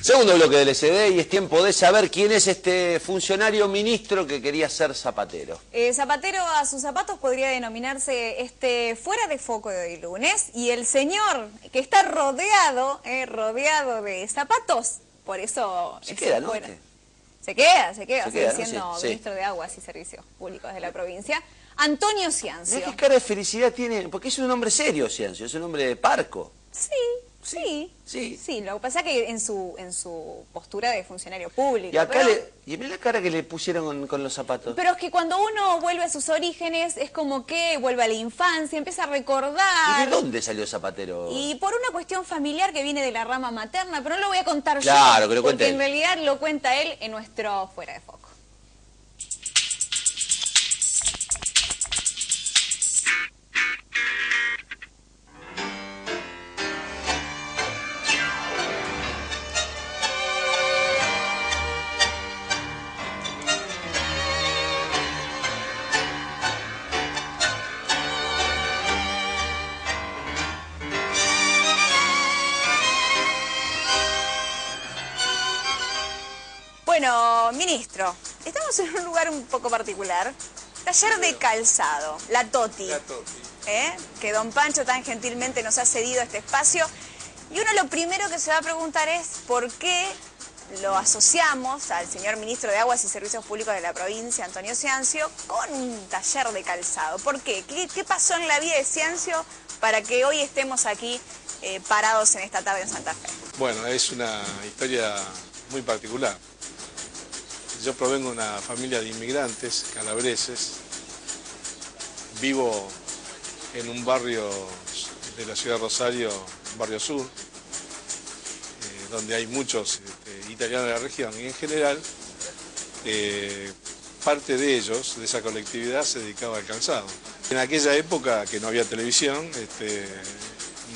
Segundo bloque del SD y es tiempo de saber quién es este funcionario ministro que quería ser zapatero. Zapatero a sus zapatos podría denominarse fuera de foco de hoy lunes. Y el señor que está rodeado de zapatos, por eso... Se queda, ¿no? Se queda, siendo ¿no? Sí, ministro de Aguas y Servicios Públicos de la provincia. Antonio Ciancio. Mirá qué cara de felicidad tiene, porque es un hombre serio, Ciancio, es un hombre parco. Sí, lo que pasa es que en su postura de funcionario público. Y acá y mirá la cara que le pusieron con los zapatos. Pero es que cuando uno vuelve a sus orígenes, es como que vuelve a la infancia, empieza a recordar. ¿Y de dónde salió Zapatero? Y por una cuestión familiar que viene de la rama materna, pero no lo voy a contar yo. Claro, que lo cuente él. Porque en realidad lo cuenta él en nuestro Fuera de Foco. Bueno, ministro, estamos en un lugar un poco particular. Taller de calzado, la Toti. Que don Pancho tan gentilmente nos ha cedido este espacio. Y uno lo primero que se va a preguntar es por qué lo asociamos al señor ministro de Aguas y Servicios Públicos de la provincia, Antonio Ciancio, con un taller de calzado. ¿Por qué? ¿Qué pasó en la vida de Ciancio para que hoy estemos aquí parados en esta tarde en Santa Fe? Bueno, es una historia muy particular. Yo provengo de una familia de inmigrantes calabreses. Vivo en un barrio de la ciudad de Rosario, Barrio Sur, donde hay muchos italianos de la región. Y en general, parte de ellos, de esa colectividad, se dedicaba al calzado. En aquella época, que no había televisión,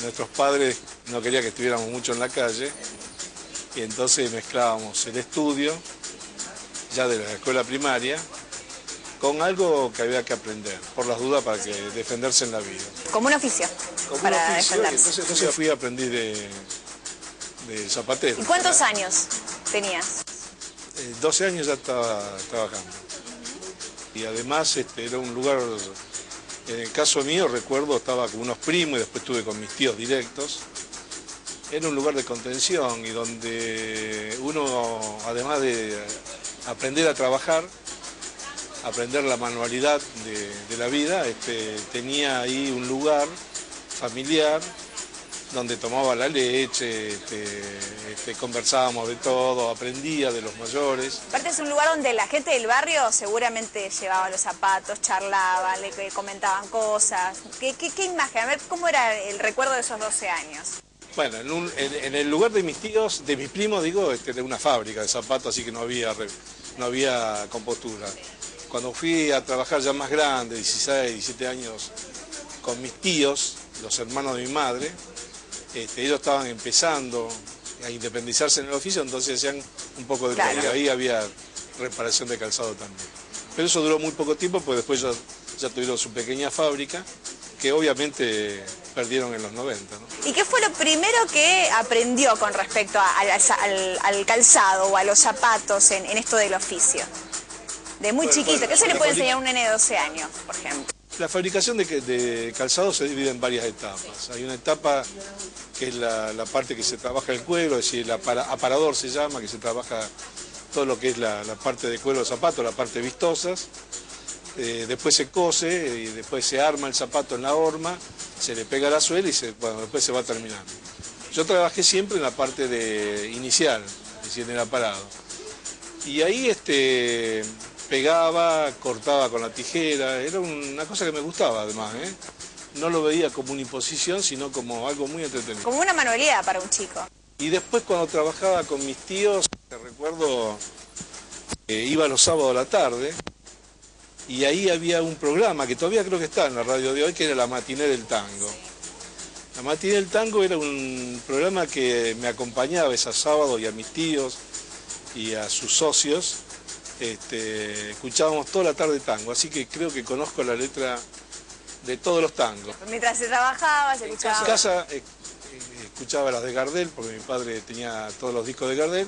nuestros padres no querían que estuviéramos mucho en la calle, y entonces mezclábamos el estudio, ya de la escuela primaria, con algo que había que aprender, por las dudas, para que defenderse en la vida. Como un oficio, para defenderse. Entonces fui a aprender de zapatero. ¿Y cuántos años tenías? 12 años ya estaba trabajando. Y además era un lugar, en el caso mío recuerdo, estaba con unos primos y después estuve con mis tíos directos. Era un lugar de contención y donde uno, además de aprender a trabajar, aprender la manualidad de la vida, tenía ahí un lugar familiar donde tomaba la leche, conversábamos de todo, aprendía de los mayores. Aparte es un lugar donde la gente del barrio seguramente llevaba los zapatos, charlaba, le comentaban cosas. ¿Qué imagen? A ver, ¿cómo era el recuerdo de esos 12 años? Bueno, en el lugar de mis tíos, de mis primos, digo, era una fábrica de zapatos, así que no había compostura. Cuando fui a trabajar ya más grande, 16, 17 años, con mis tíos, los hermanos de mi madre, ellos estaban empezando a independizarse en el oficio, entonces hacían un poco de todo, y ahí había reparación de calzado también. Pero eso duró muy poco tiempo, pues después ya tuvieron su pequeña fábrica, que obviamente perdieron en los 90, ¿no? ¿Y qué fue lo primero que aprendió con respecto al calzado o a los zapatos en esto del oficio? De muy chiquito, ¿qué se le puede enseñar a un nene de 12 años, por ejemplo? La fabricación de calzado se divide en varias etapas. Hay una etapa que es la parte que se trabaja el cuero, es decir, el aparador se llama, que se trabaja todo lo que es la parte de cuero del zapato, la parte vistosas. Después se cose y después se arma el zapato en la horma, se le pega la suela y después se va terminando. Yo trabajé siempre en la parte inicial, es decir, en el aparado. Y ahí pegaba, cortaba con la tijera, era una cosa que me gustaba además, No lo veía como una imposición, sino como algo muy entretenido. Como una manualidad para un chico. Y después cuando trabajaba con mis tíos, recuerdo, iba los sábados a la tarde, y ahí había un programa que todavía creo que está en la radio de hoy, que era la Matiné del Tango. La Matiné del Tango era un programa que me acompañaba esos sábados y a mis tíos y a sus socios. Escuchábamos toda la tarde tango, así que creo que conozco la letra de todos los tangos. Mientras se trabajaba, se escuchaba. En casa escuchaba las de Gardel, porque mi padre tenía todos los discos de Gardel,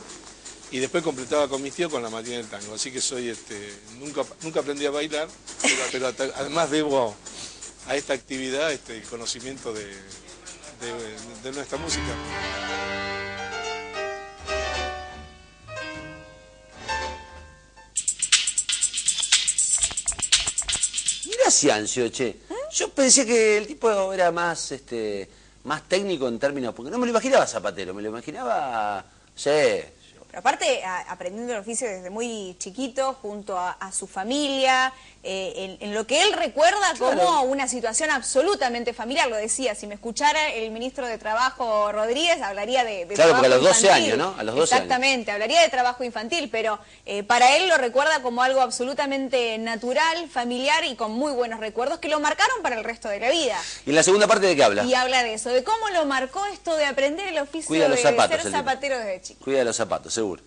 y después completaba con mis tíos con la matina del tango. Así que soy, nunca aprendí a bailar, pero además debo a esta actividad el conocimiento de nuestra música. Mirá Ciancio, che. Yo pensé que el tipo era más, más técnico en términos, porque no me lo imaginaba zapatero, me lo imaginaba, no sé. Pero aparte, aprendiendo el oficio desde muy chiquito, junto a su familia, en lo que él recuerda como una situación absolutamente familiar. Lo decía, si me escuchara el ministro de Trabajo Rodríguez, hablaría de claro, trabajo porque a los 12 infantil. años, ¿no? A los 12 Exactamente, años. hablaría de trabajo infantil, pero para él lo recuerda como algo absolutamente natural, familiar y con muy buenos recuerdos que lo marcaron para el resto de la vida. ¿Y en la segunda parte de qué habla? Y habla de eso, de cómo lo marcó esto de aprender el oficio de ser zapatero desde chico. Cuida los zapatos, seguro.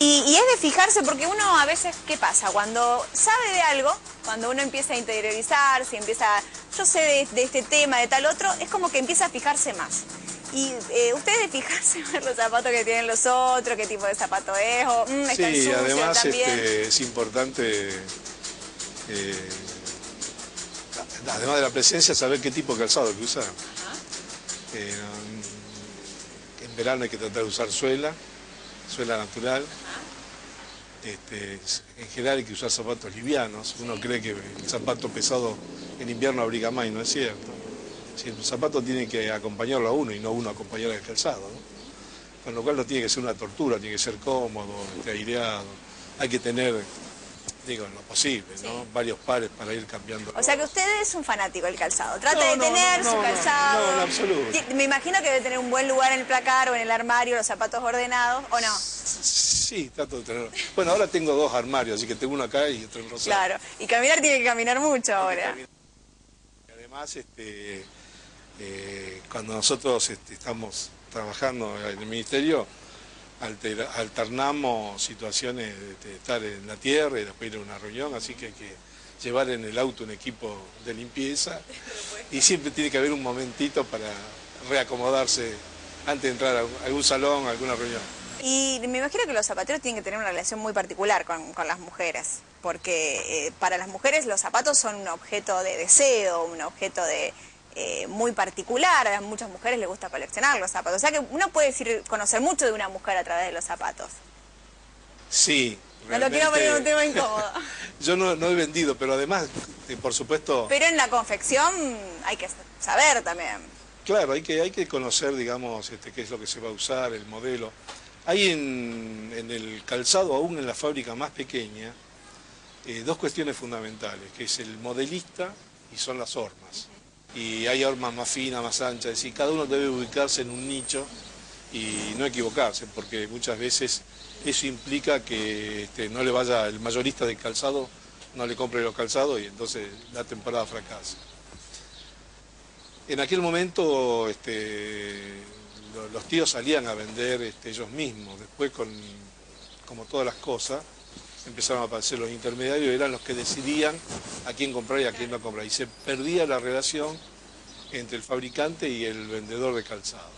Y es de fijarse porque uno a veces, ¿qué pasa? Cuando sabe de algo, cuando uno empieza a interiorizarse, yo sé de este tema, de tal otro, es como que empieza a fijarse más. Y ustedes de fijarse en los zapatos que tienen los otros, qué tipo de zapato es, o están sí, sucios además también. Es importante, además de la presencia, saber qué tipo de calzado hay que usar. En verano hay que tratar de usar suela natural. En general hay que usar zapatos livianos. Uno cree que el zapato pesado en invierno abriga más y no es cierto. Si el zapato tiene que acompañarlo a uno y no uno acompañar al calzado, ¿no? Con lo cual no tiene que ser una tortura, tiene que ser cómodo, aireado. Hay que tener, digo, en lo posible, ¿no? Varios pares para ir cambiando. O sea que usted es un fanático del calzado. Trata de tener su calzado. No, en absoluto. Me imagino que debe tener un buen lugar en el placar o en el armario, los zapatos ordenados, ¿o no? Sí, trato de tener. Bueno, ahora tengo dos armarios, así que tengo uno acá y otro en Rosario. Claro, y caminar tiene que caminar mucho ahora. Además, cuando nosotros estamos trabajando en el ministerio, alternamos situaciones de estar en la tierra y después ir a una reunión, así que hay que llevar en el auto un equipo de limpieza y siempre tiene que haber un momentito para reacomodarse antes de entrar a algún salón, a alguna reunión. Y me imagino que los zapateros tienen que tener una relación muy particular con las mujeres, porque para las mujeres los zapatos son un objeto de deseo, un objeto muy particular. A muchas mujeres les gusta coleccionar los zapatos. O sea que uno puede conocer mucho de una mujer a través de los zapatos. Sí. No lo quiero poner un tema incómodo. Yo no he vendido, pero además, por supuesto... Pero en la confección hay que saber también. Claro, hay que conocer, digamos, qué es lo que se va a usar, el modelo. Hay en el calzado, aún en la fábrica más pequeña, dos cuestiones fundamentales, que es el modelista y son las hormas. Y hay hormas más finas, más anchas, es decir, cada uno debe ubicarse en un nicho y no equivocarse, porque muchas veces eso implica que no le vaya el mayorista del calzado, no le compre los calzados y entonces la temporada fracasa. En aquel momento los tíos salían a vender ellos mismos, después como todas las cosas, empezaron a aparecer los intermediarios, eran los que decidían a quién comprar y a quién no comprar, y se perdía la relación entre el fabricante y el vendedor de calzado.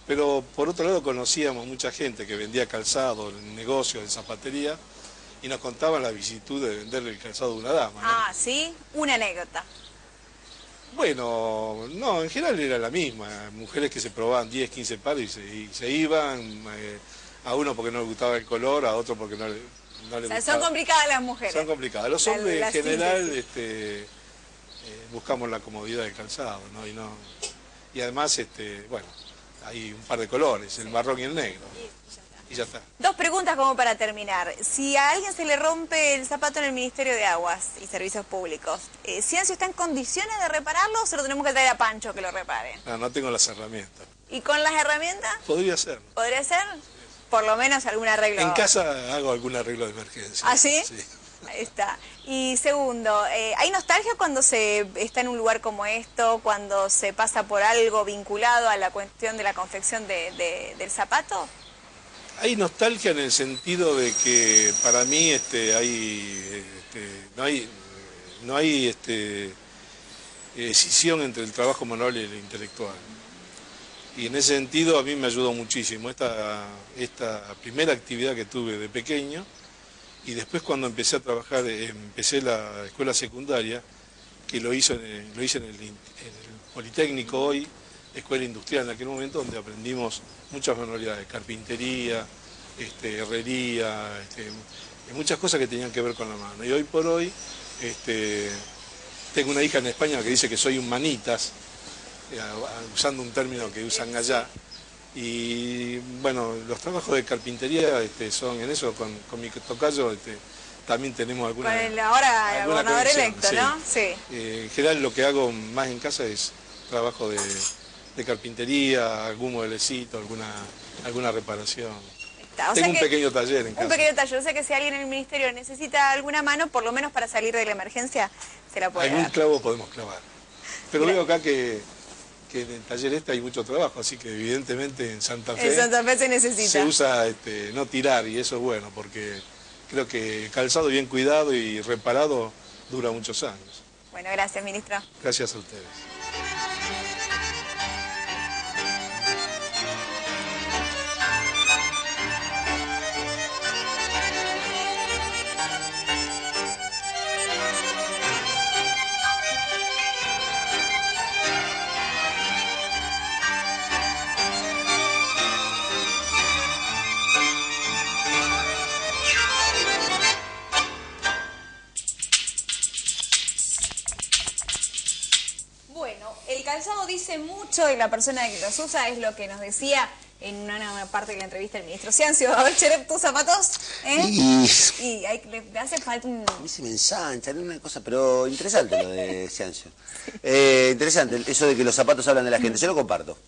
Pero por otro lado conocíamos mucha gente que vendía calzado en negocios, en zapatería, y nos contaban la vicisitud de venderle el calzado a una dama, ¿no? Ah, ¿sí? Una anécdota. Bueno, no, en general era la misma, mujeres que se probaban 10, 15 pares y se iban, a uno porque no le gustaba el color, a otro porque no le gustaba. Son complicadas las mujeres. Son complicadas. Los hombres en general síntesis. buscamos la comodidad del calzado, ¿no? Y además, bueno, hay un par de colores, el marrón y el negro. Y ya está. Dos preguntas como para terminar. Si a alguien se le rompe el zapato en el Ministerio de Aguas y Servicios Públicos, ¿Ciancio está en condiciones de repararlo o se lo tenemos que traer a Pancho que lo repare? No tengo las herramientas. ¿Y con las herramientas? Podría ser. ¿Podría ser? por lo menos algún arreglo. En casa hago algún arreglo de emergencia. ¿Ah, sí? Sí. Ahí está. Y segundo, ¿hay nostalgia cuando se está en un lugar como esto, cuando se pasa por algo vinculado a la cuestión de la confección del zapato? Hay nostalgia en el sentido de que para mí no hay escisión entre el trabajo manual y el intelectual. Y en ese sentido a mí me ayudó muchísimo esta primera actividad que tuve de pequeño. Y después cuando empecé a trabajar, empecé la escuela secundaria, que lo hice en el Politécnico hoy, escuela industrial en aquel momento, donde aprendimos muchas manualidades, carpintería, herrería, muchas cosas que tenían que ver con la mano. Y hoy por hoy tengo una hija en España que dice que soy un manitas, usando un término que usan allá. Y bueno, los trabajos de carpintería son en eso, con mi tocayo también tenemos alguna... Con el ahora gobernador electo, sí. ¿no? Sí. En general lo que hago más en casa es trabajo de carpintería, algún mueblecito, alguna reparación. Tengo un pequeño taller en casa. Un pequeño taller, o sea que si alguien en el ministerio necesita alguna mano, por lo menos para salir de la emergencia, se la puede Algún dar. clavo podemos clavar. Pero veo acá que en el taller hay mucho trabajo, así que evidentemente en Santa Fe, se necesita. Se usa no tirar, y eso es bueno, porque creo que calzado bien cuidado y reparado dura muchos años. Bueno, gracias, ministro. Gracias a ustedes. Bueno, el calzado dice mucho de la persona que los usa, es lo que nos decía en una parte de la entrevista el ministro Ciancio. A ver, Cherep, ¿tus zapatos? Y le hace falta un... A mí se me ensanchan, es una cosa, pero interesante lo de Ciancio. Interesante, eso de que los zapatos hablan de la gente, yo lo comparto,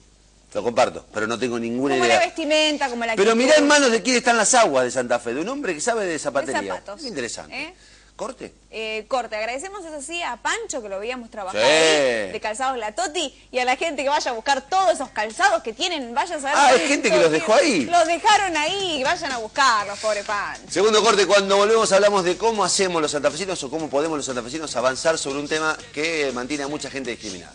pero no tengo ninguna como idea. la vestimenta, como la Pero actitud. mirá en manos de quién están las aguas de Santa Fe, de un hombre que sabe de zapatería. De zapatos. Es interesante. ¿Corte? Corte. Agradecemos eso sí a Pancho, que lo veíamos trabajar Sí. ahí, de Calzados La Toti, y a la gente que vaya a buscar todos esos calzados que tienen, vaya a saber... Hay gente que los dejó ahí. Los dejaron ahí, vayan a buscarlos, pobre Pancho. Segundo corte, cuando volvemos hablamos de cómo hacemos los santafesinos o cómo podemos los santafesinos avanzar sobre un tema que mantiene a mucha gente discriminada.